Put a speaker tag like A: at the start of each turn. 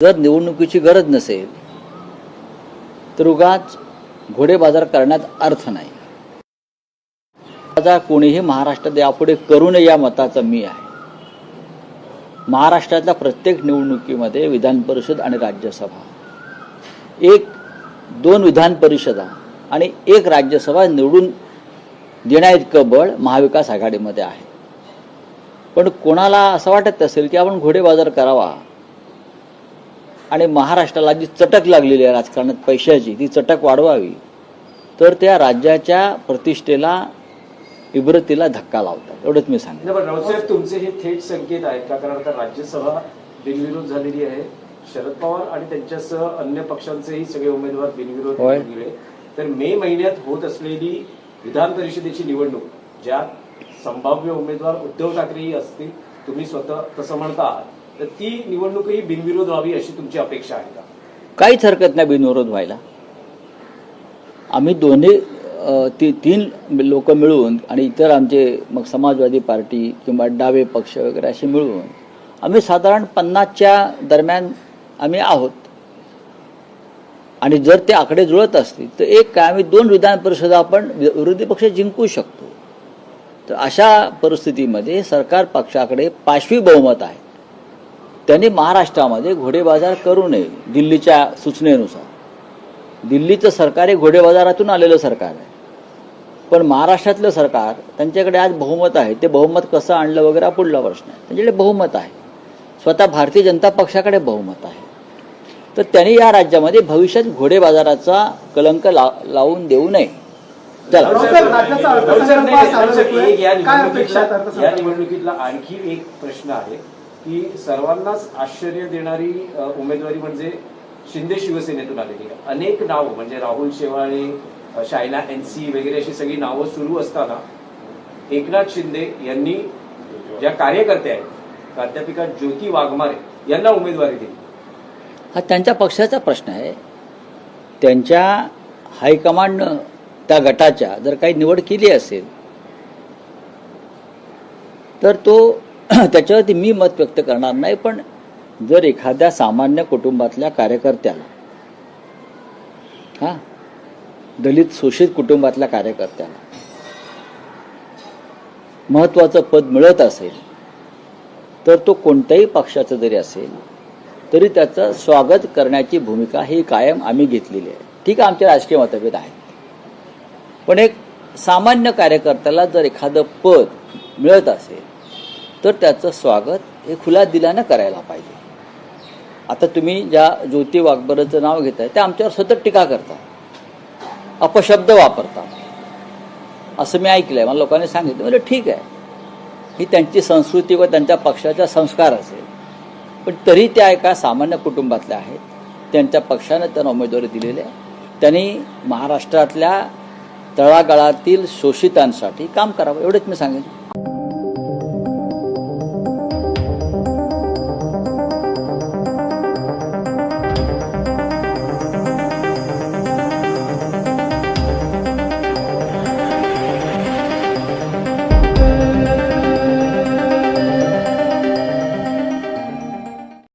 A: जर निवडणुकीची गरज नसेल तर उगाच घोडेबाजार करण्यात अर्थ नाही. कोणीही महाराष्ट्रात यापुढे करू नये या मताचा मी आहे. महाराष्ट्रातल्या प्रत्येक निवडणुकीमध्ये विधान परिषद आणि राज्यसभा, 1-2 विधान परिषदा आणि 1 राज्यसभा निवडून देण्याइतकं बळ महाविकास आघाडीमध्ये आहे. पण कोणाला असं वाटत असेल की आपण घोडेबाजार करावा आणि महाराष्ट्राला जी चटक लागलेली आहे राजकारणात पैशाची, ती चटक वाढवावी, तर त्या राज्याच्या प्रतिष्ठेला, इब्रतीला धक्का लावतात. एवढंच मी सांगेन.
B: पण रावसाहेब, तुमचे हे थेट संकेत आहेत का? कारण आता राज्यसभा बिनविरोध झालेली आहे. शरद पवार आणि त्यांच्यासह अन्य पक्षांचेही सगळे उमेदवार बिनविरोध गेले. तर मे महिन्यात होत असलेली विधान परिषदेची निवडणूक, ज्यात संभाव्य उमेदवार उद्धव ठाकरेही असतील, तुम्ही स्वतः तसं म्हणता आहात, तर ती निवडणूकही बिनविरोध व्हावी अशी तुमची अपेक्षा आहे का?
A: काहीच हरकत नाही बिनविरोध व्हायला. आम्ही दोन्ही 3 लोक मिळून आणि इतर आमचे मग समाजवादी पार्टी किंवा डावे पक्ष वगैरे असे मिळून आम्ही साधारण 50च्या दरम्यान आम्ही आहोत. आणि जर ते आकडे जुळत असतील तर आम्ही 2 विधान परिषदा आपण विरोधी पक्ष जिंकू शकतो. तर अशा परिस्थितीमध्ये सरकार पक्षाकडे पाशवी बहुमत आहे. त्यांनी महाराष्ट्रामध्ये घोडेबाजार करू नये. दिल्लीच्या सूचनेनुसार दिल्लीचं सरकार हे घोडेबाजारातून आलेलं सरकार आहे. पण महाराष्ट्रातलं सरकार, त्यांच्याकडे आज बहुमत आहे. ते बहुमत कसं आणलं वगैरे हा पुढला प्रश्न आहे. त्यांच्याकडे बहुमत आहे. स्वतः भारतीय जनता पक्षाकडे बहुमत आहे. तर त्यांनी या राज्यामध्ये भविष्यात घोडेबाजाराचा कलंक लावून देऊ नये.
B: या निवडणुकीतला आणखी एक प्रश्न आहे की सर्वांनाच आश्चर्य देणारी उमेदवारी म्हणजे शिंदे शिवसेनेतून आलेली. अनेक नावं म्हणजे राहुल शेवाळे, शायना NC वगैरे अशी सगळी नावं सुरू असताना एकनाथ शिंदे यांनी ज्या कार्यकर्त्या आहेत, प्राध्यापिका ज्योती वाघमारे यांना उमेदवारी दिली.
A: हा त्यांच्या पक्षाचा प्रश्न आहे. त्यांच्या हायकमांडनं त्या गटाच्या जर काही निवड केली असेल तर त्याच्यावरती मी मत व्यक्त करणार नाही. पण जर एखाद्या सामान्य कुटुंबातल्या कार्यकर्त्याला, दलित शोषित कुटुंबातल्या कार्यकर्त्याला महत्वाचं पद मिळत असेल तर तो कोणत्याही पक्षाचा जरी असेल तरी त्याचं स्वागत करण्याची भूमिका ही कायम आम्ही घेतलेली आहे. ठीक आहे, आमचे राजकीय मतभेद आहेत. पण एक सामान्य कार्यकर्त्याला जर एखादं पद मिळत असेल तर त्याचं स्वागत हे खुल्या दिलानं करायला पाहिजे. आता तुम्ही ज्या ज्योती वाघमारेचं नाव घेताय ते आमच्यावर सतत टीका करतात, अपशब्द वापरतात, असं मी ऐकलंय. मला लोकांनी सांगितलं. म्हणजे ठीक आहे, ही त्यांची संस्कृती व त्यांच्या पक्षाचा संस्कार असेल. पण तरी त्या एका सामान्य कुटुंबातल्या आहेत. त्यांच्या पक्षानं त्यांना उमेदवारी दिलेली आहे. त्यांनी महाराष्ट्रातल्या तळागाळातील शोषितांसाठी काम करावं, एवढंच मी सांगेन.